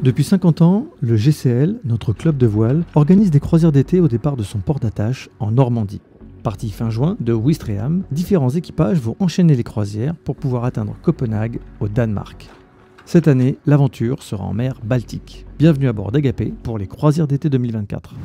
Depuis 50 ans, le GCL, notre club de voile, organise des croisières d'été au départ de son port d'attache en Normandie. Parti fin juin de Ouistreham, différents équipages vont enchaîner les croisières pour pouvoir atteindre Copenhague au Danemark. Cette année, l'aventure sera en mer Baltique. Bienvenue à bord d'Agapé pour les croisières d'été 2024.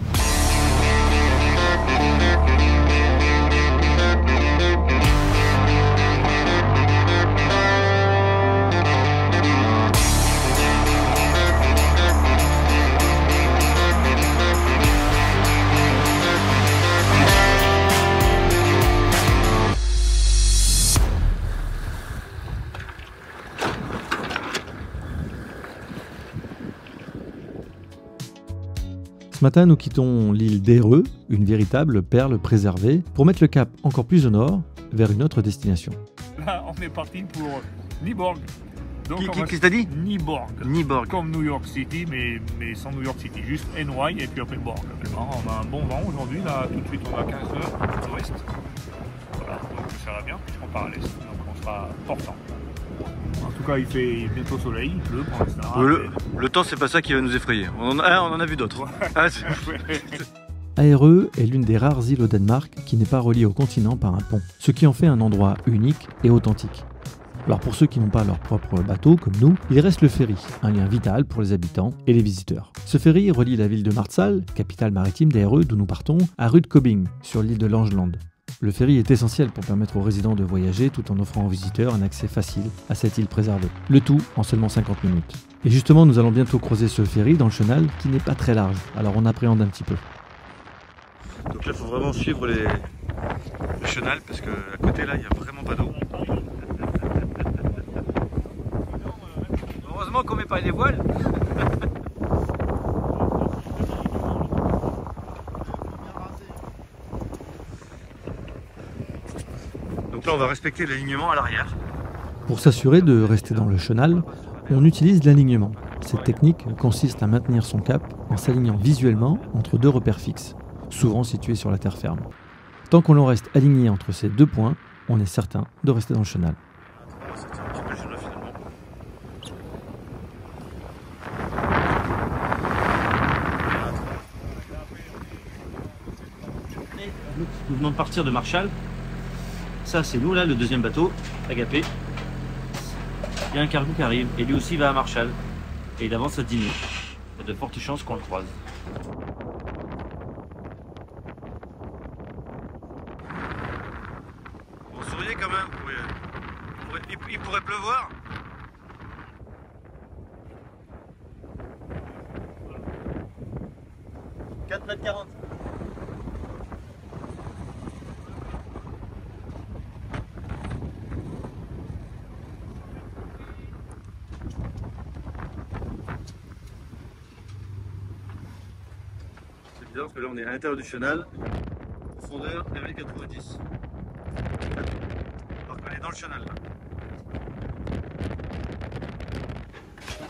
Ce matin, nous quittons l'île d'Ereux, une véritable perle préservée, pour mettre le cap encore plus au nord, vers une autre destination. Là, on est parti pour Nyborg. Qu'est-ce que t'as dit? Nyborg. Nyborg. Comme New York City, mais sans New York City. Juste NY et puis après Borg. On a un bon vent aujourd'hui. Là, tout de suite, on a 15 heures ouest. Voilà, donc ça va bien puisqu'on part à l'est. Donc on sera portant. En tout cas, il fait bientôt soleil, il pleut pour l'instant. Le temps, c'est pas ça qui va nous effrayer. On en a vu d'autres. Ærø est l'une des rares îles au Danemark qui n'est pas reliée au continent par un pont, ce qui en fait un endroit unique et authentique. Alors pour ceux qui n'ont pas leur propre bateau, comme nous, il reste le ferry, un lien vital pour les habitants et les visiteurs. Ce ferry relie la ville de Marsal, capitale maritime d'Ærø d'où nous partons, à Rudkøbing, sur l'île de Langeland. Le ferry est essentiel pour permettre aux résidents de voyager tout en offrant aux visiteurs un accès facile à cette île préservée. Le tout en seulement 50 minutes. Et justement, nous allons bientôt croiser ce ferry dans le chenal qui n'est pas très large, alors on appréhende un petit peu. Donc là, il faut vraiment suivre le chenal parce qu'à côté là, il n'y a vraiment pas d'eau. Heureusement qu'on met pas les voiles. Donc là, on va respecter l'alignement à l'arrière. Pour s'assurer de rester dans le chenal, on utilise l'alignement. Cette technique consiste à maintenir son cap en s'alignant visuellement entre deux repères fixes, souvent situés sur la terre ferme. Tant qu'on en reste aligné entre ces deux points, on est certain de rester dans le chenal. Nous venons de partir de Marsal. Ça, c'est nous, là, le deuxième bateau, Agapé. Il y a un cargo qui arrive, et lui aussi va à Marsal. Et il avance à 10 nœuds. Il y a de fortes chances qu'on le croise. Bon, souriez quand même, il pourrait pleuvoir. « 4,40 m. Parce que là on est à l'intérieur du chenal, profondeur 1,90 m. Alors qu'on est dans le chenal là.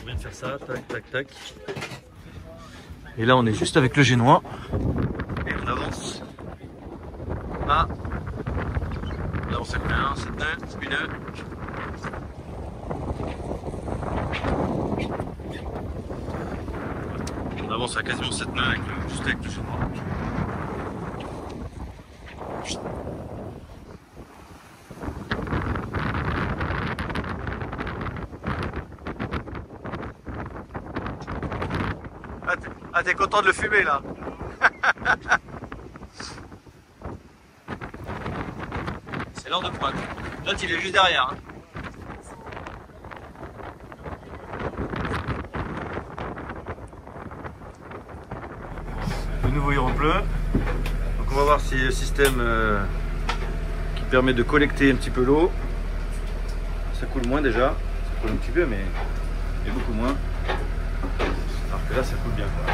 On vient de faire ça, tac tac tac. Et là on est juste avec le génois. Et on avance. Ah. On avance avec un 7 nœuds, une nœud. On avance à quasiment 7 nœuds juste avec le génois. Ah, t'es content de le fumer là. C'est l'heure de pointe. L'autre il est juste derrière. De nouveau il repleut. Donc on va voir si le système qui permet de collecter un petit peu l'eau. Ça coule moins déjà. Ça coule un petit peu mais beaucoup moins. Alors que là ça coule bien quoi.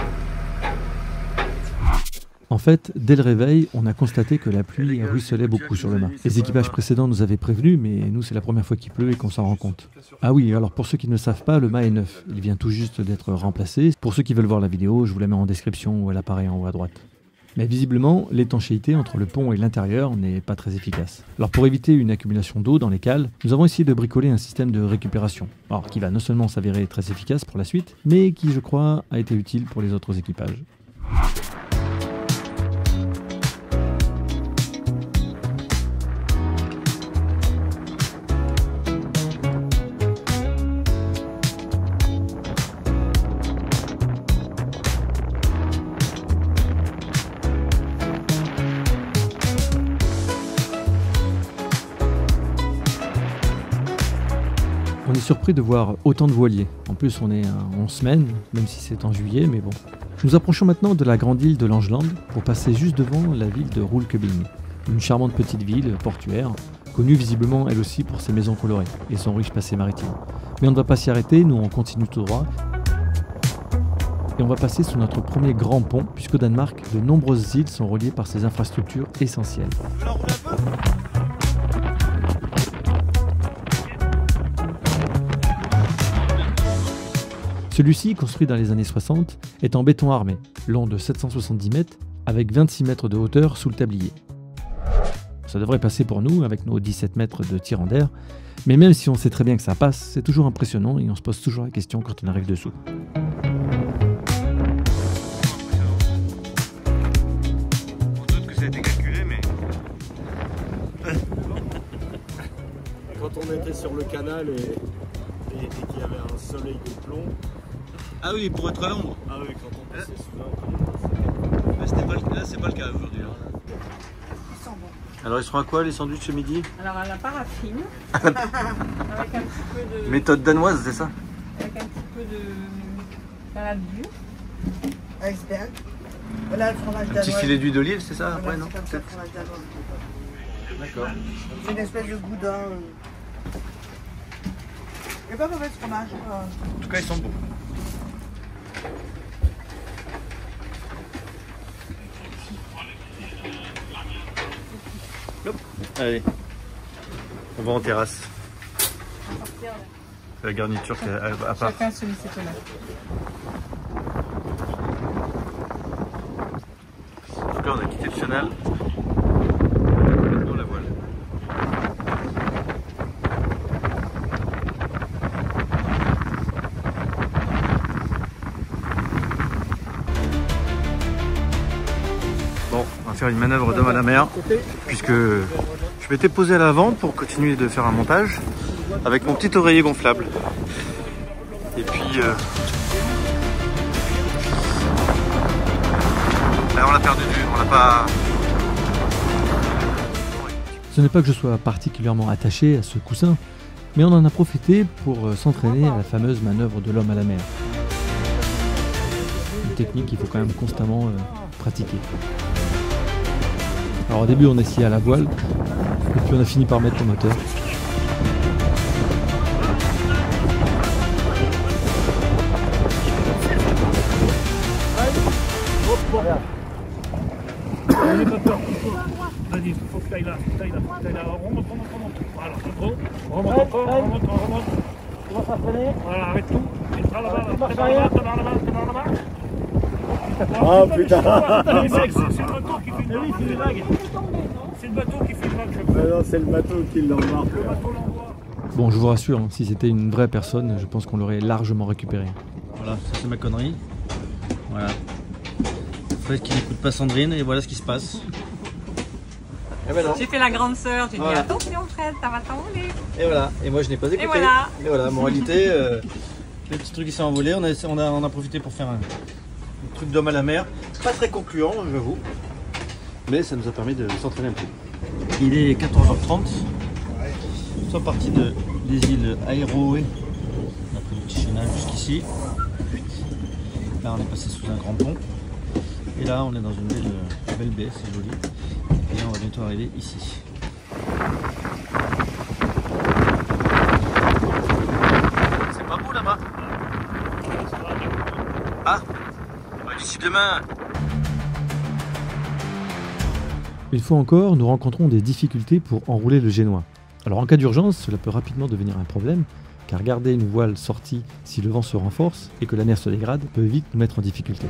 En fait, dès le réveil, on a constaté que la pluie ruisselait beaucoup sur le mât. Les équipages précédents nous avaient prévenus, mais nous c'est la première fois qu'il pleut et qu'on s'en rend compte. Ah oui, alors pour ceux qui ne le savent pas, le mât est neuf. Il vient tout juste d'être remplacé. Pour ceux qui veulent voir la vidéo, je vous la mets en description ou elle apparaît en haut à droite. Mais visiblement, l'étanchéité entre le pont et l'intérieur n'est pas très efficace. Alors pour éviter une accumulation d'eau dans les cales, nous avons essayé de bricoler un système de récupération. Alors qui va non seulement s'avérer très efficace pour la suite, mais qui je crois a été utile pour les autres équipages. On est surpris de voir autant de voiliers. En plus, on est en semaine, même si c'est en juillet, mais bon. Nous approchons maintenant de la grande île de Langeland pour passer juste devant la ville de Roelkebing. Une charmante petite ville portuaire, connue visiblement elle aussi pour ses maisons colorées et son riche passé maritime. Mais on ne va pas s'y arrêter, nous on continue tout droit. Et on va passer sous notre premier grand pont, puisqu'au Danemark, de nombreuses îles sont reliées par ces infrastructures essentielles. Celui-ci, construit dans les années 60, est en béton armé, long de 770 mètres, avec 26 mètres de hauteur sous le tablier. Ça devrait passer pour nous, avec nos 17 mètres de tirant d'air, mais même si on sait très bien que ça passe, c'est toujours impressionnant et on se pose toujours la question quand on arrive dessous. On doute que ça a été calculé, mais... Quand on était sur le canal et qu'il y avait un soleil de plomb. Ah oui, pour être à l'ombre. Ah oui, quand on passait sous là, Là, c'est pas le cas aujourd'hui. Ils sont bons. Alors, ils seront à quoi les sandwichs ce midi? Alors à la paraffine, avec un petit peu de, Méthode danoise, c'est ça? avec un petit peu de salade dure. Iceberg. Voilà le fromage Un danois. petit filet d'huile d'olive, c'est ça? Voilà, Après, non? c'est comme ça, le fromage danois. D'accord. C'est une espèce de boudin. Il n'est pas mauvais ce fromage. En tout cas, ils sont bons. Hop. Allez, on va en terrasse. C'est la garniture qui est à part. Chacun celui ses tomates. En tout cas, on a quitté le chenal. Maintenant la voile. Bon, on va faire une manœuvre d'homme à la mer, puisque je m'étais posé à l'avant pour continuer de faire un montage avec mon petit oreiller gonflable. Et puis là, on l'a perdu de vue, on l'a pas. Ce n'est pas que je sois particulièrement attaché à ce coussin, mais on en a profité pour s'entraîner à la fameuse manœuvre de l'homme à la mer. Une technique qu'il faut quand même constamment pratiquer. Alors au début on essayait à la voile, et puis on a fini par mettre le moteur. N'ayez pas peur, vas-y, faut que t'ailles là, remonte. Voilà, remonte encore, remonte. Tu vas s'entraîner. Voilà, arrête tout. Et là-bas, là-bas. Oh putain. C'est le bateau qui fait une vague. C'est le bateau qui fait une vague. Non, c'est le bateau qui l'embarque. Le bateau l'envoie. Bon, je vous rassure, hein, si c'était une vraie personne, je pense qu'on l'aurait largement récupéré. Voilà, ça c'est ma connerie. Voilà. Fred qui n'écoute pas Sandrine, et voilà ce qui se passe. Et ben non. J'ai fait la grande sœur, j'ai dit Voilà. attention Fred, ça va t'envoler. Et voilà, et moi je n'ai pas écouté. Et voilà. Moralité, le petit truc qui s'est envolé, on a profité pour faire un truc d'homme à la mer. Pas très concluant, j'avoue. Mais ça nous a permis de s'entraîner un peu. Il est 14h30. Nous sommes partis des îles Airoé. On a pris le petit chenal jusqu'ici. Là on est passé sous un grand pont. Et là on est dans une belle baie, c'est joli. Et là on va bientôt arriver ici. C'est pas beau là-bas. Ah, d'ici demain. Une fois encore, nous rencontrons des difficultés pour enrouler le génois. Alors en cas d'urgence, cela peut rapidement devenir un problème, car garder une voile sortie si le vent se renforce et que la mer se dégrade peut vite nous mettre en difficulté.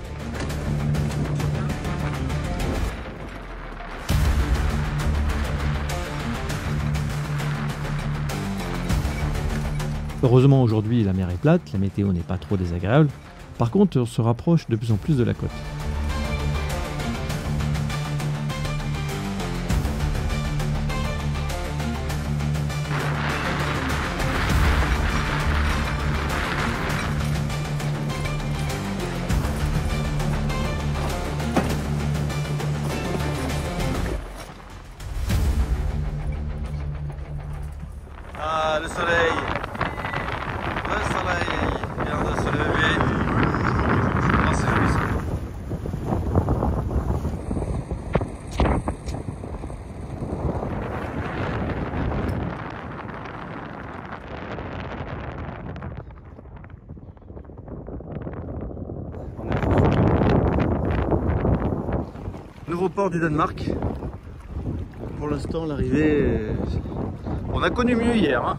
Heureusement aujourd'hui la mer est plate, la météo n'est pas trop désagréable. Par contre on se rapproche de plus en plus de la côte. Ah, le soleil vient de se lever. Ah, c'est joli ça. Nouveau port du Danemark. Pour l'instant, l'arrivée... On a connu mieux hier, hein.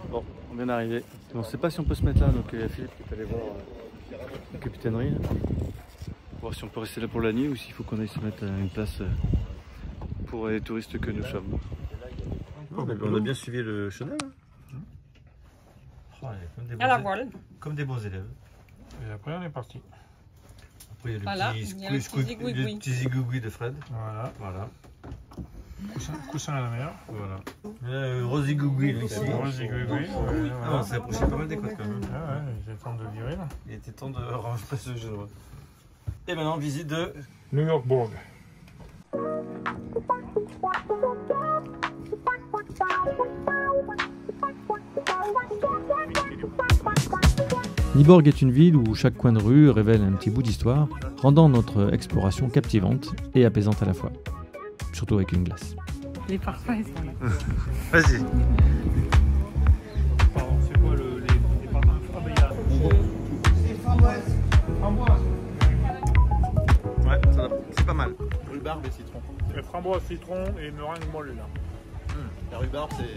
Bon, on vient d'arriver. On ne sait pas si on peut se mettre là, donc il y a Philippe qui est allé voir la capitainerie. Pour voir si on peut rester là pour la nuit ou s'il faut qu'on aille se mettre à une place pour les touristes que nous sommes. Oh, on a bien suivi le chemin. Hein. À la voile. Comme des bons élèves. Et après, on est parti. Après, il y a Voilà, le il y a le petit zigouigoui. le petit zigouigoui de Fred. Voilà. Coussin à la mer. Voilà. Rosy-gougouis ici. Rosy-gougouis. Ah, on s'est approché pas mal des côtes quand même. Ah ouais, il est temps de virer là. Il était temps de ranger ce jeu. Et maintenant, visite de New York Bourg. Nyborg est une ville où chaque coin de rue révèle un petit bout d'histoire, rendant notre exploration captivante et apaisante à la fois. Surtout avec une glace. Les parfums, ils sont là. Vas-y. Pardon, c'est quoi les parfums? Ah ben il y a... C'est framboise. Framboise. Ouais, c'est pas mal. Rhubarbe et citron. Framboise, citron et meringue molle là. La rhubarbe, c'est...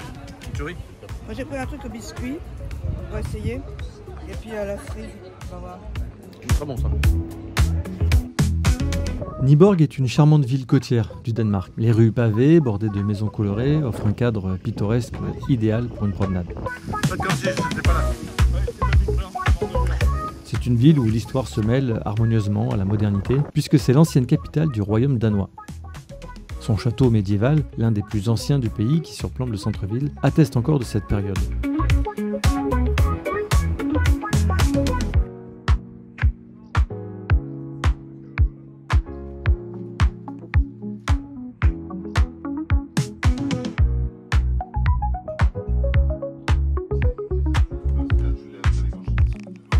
Une tuerie. Moi j'ai pris un truc au biscuit. On va essayer. Et puis à la frise. On va voir. Très bon ça. Nyborg est une charmante ville côtière du Danemark. Les rues pavées, bordées de maisons colorées, offrent un cadre pittoresque idéal pour une promenade. Comme si j'étais pas là. C'est une ville où l'histoire se mêle harmonieusement à la modernité, puisque c'est l'ancienne capitale du royaume danois. Son château médiéval, l'un des plus anciens du pays qui surplombe le centre-ville, atteste encore de cette période.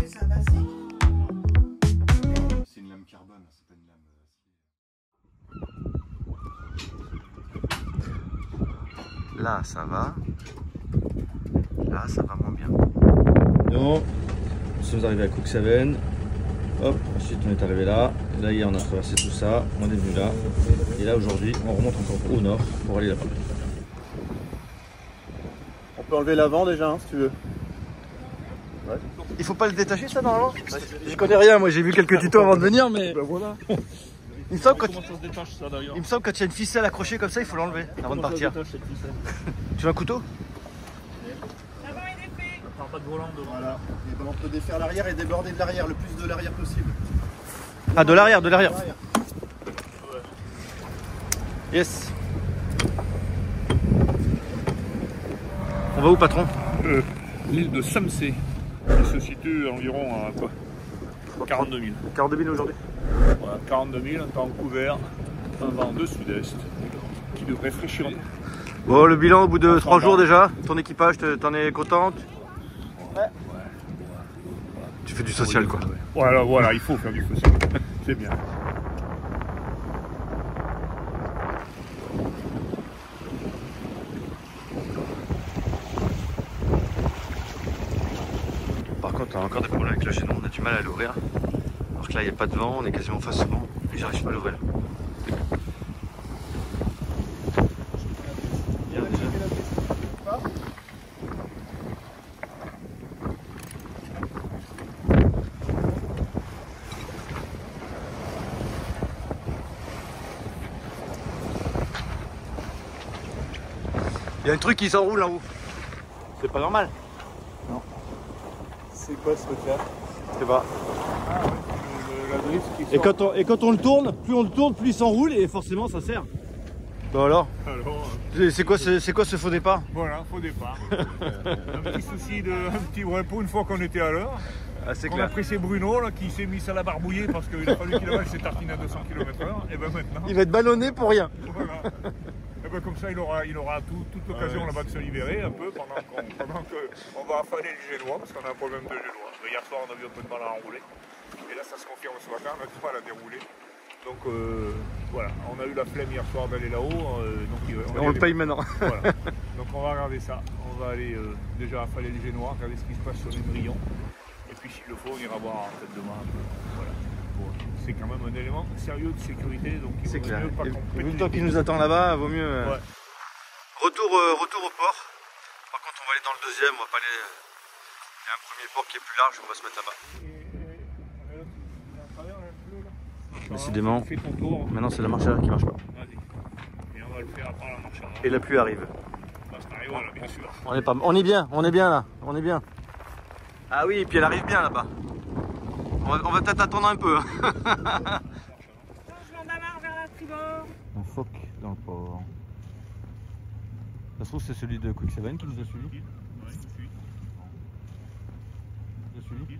C'est un basique. C'est une lame carbone, c'est pas une lame... Là, ça va. Là, ça va moins bien. Donc, nous sommes arrivés à Cuxhaven. Hop, ensuite on est arrivé là. Et là, hier, on a traversé tout ça. On est venu là. Et là, aujourd'hui, on remonte encore au nord pour aller là-bas. On peut enlever l'avant déjà, hein, si tu veux. Ouais. Il faut pas le détacher, ça, normalement? Je connais rien, moi j'ai vu quelques tutos avant de venir, mais... Ben voilà. Il me semble Comment ça se détache ça d'ailleurs? qu'il y a une ficelle accrochée comme ça, il faut l'enlever avant de partir. Tu veux un couteau? On prend pas de volant devant. Voilà. Et ben on peut défaire l'arrière et déborder de l'arrière, le plus de l'arrière possible. Ah, de l'arrière, de l'arrière. Yes. On va où, patron? L'île de Samsey, qui se situe environ à quoi? 42 000. 42 000 aujourd'hui. Voilà, 42 000, un temps couvert, un vent de sud-est qui devrait fraîchir. Bon, le bilan au bout de 3 jours déjà. Ton équipage, t'en es contente? Ouais. Tu fais du social, quoi. Voilà, voilà, il faut faire du social. C'est bien. Par contre, on a encore des problèmes avec le chaînon, on a du mal à l'ouvrir. Alors que là, il n'y a pas de vent, on est quasiment face au vent et j'arrive pas à l'ouvrir. Il y a un truc qui s'enroule en haut. C'est pas normal. C'est quoi ce truc-là? Je sais pas. Ah ouais, la drisse qui sort. Et quand on le tourne, plus il s'enroule et forcément ça sert. Bon alors, Alors, c'est quoi ce faux départ? voilà, faux départ. Un petit souci un petit repos une fois qu'on était à l'heure. Ah, c'est On a clair. pris ses Bruno là, qui s'est mis ça à la barbouiller parce qu'il a fallu qu'il avale ses tartines à 200 km/h. Et ben maintenant, Il va être ballonné pour rien. voilà. Et ben comme ça, il aura toute l'occasion là-bas de se libérer un peu pendant qu'on va affaler le génois parce qu'on a un problème de génois. Mais hier soir, on a vu un peu de mal à enrouler. Et là, ça se confirme ce matin, on a du mal à dérouler. Donc voilà, on a eu la flemme hier soir d'aller là-haut. On le paye maintenant. Voilà. Donc on va regarder ça. On va aller déjà affaler le génois, regarder ce qui se passe sur les brillons. Et puis s'il le faut, on ira voir en tête de main un peu. Voilà. Bon, c'est quand même un élément sérieux de sécurité, donc il C'est vaut clair. mieux pas Et qu'on vu pète le temps les qui plombs. nous attend là-bas, vaut mieux. Ouais. Retour au port. Par contre, on va aller dans le deuxième. On va pas aller. Il y a un premier port qui est plus large. On va se mettre là-bas. Décidément. Fais ton tour. Maintenant, c'est la marche arrière qui marche pas. Vas-y. Et on va le faire après la marche avant. Et la pluie arrive. Parce qu'on arrive là, bien sûr. On est bien là. On est bien. Ah oui, et puis elle arrive bien là-bas. On va peut-être attendre un peu. Changement d'amarre vers la tribord. Un phoque dans le port. Ça se trouve, c'est celui de Quick7 qui nous a suivis. Ouais, je suis. Nous a suivis.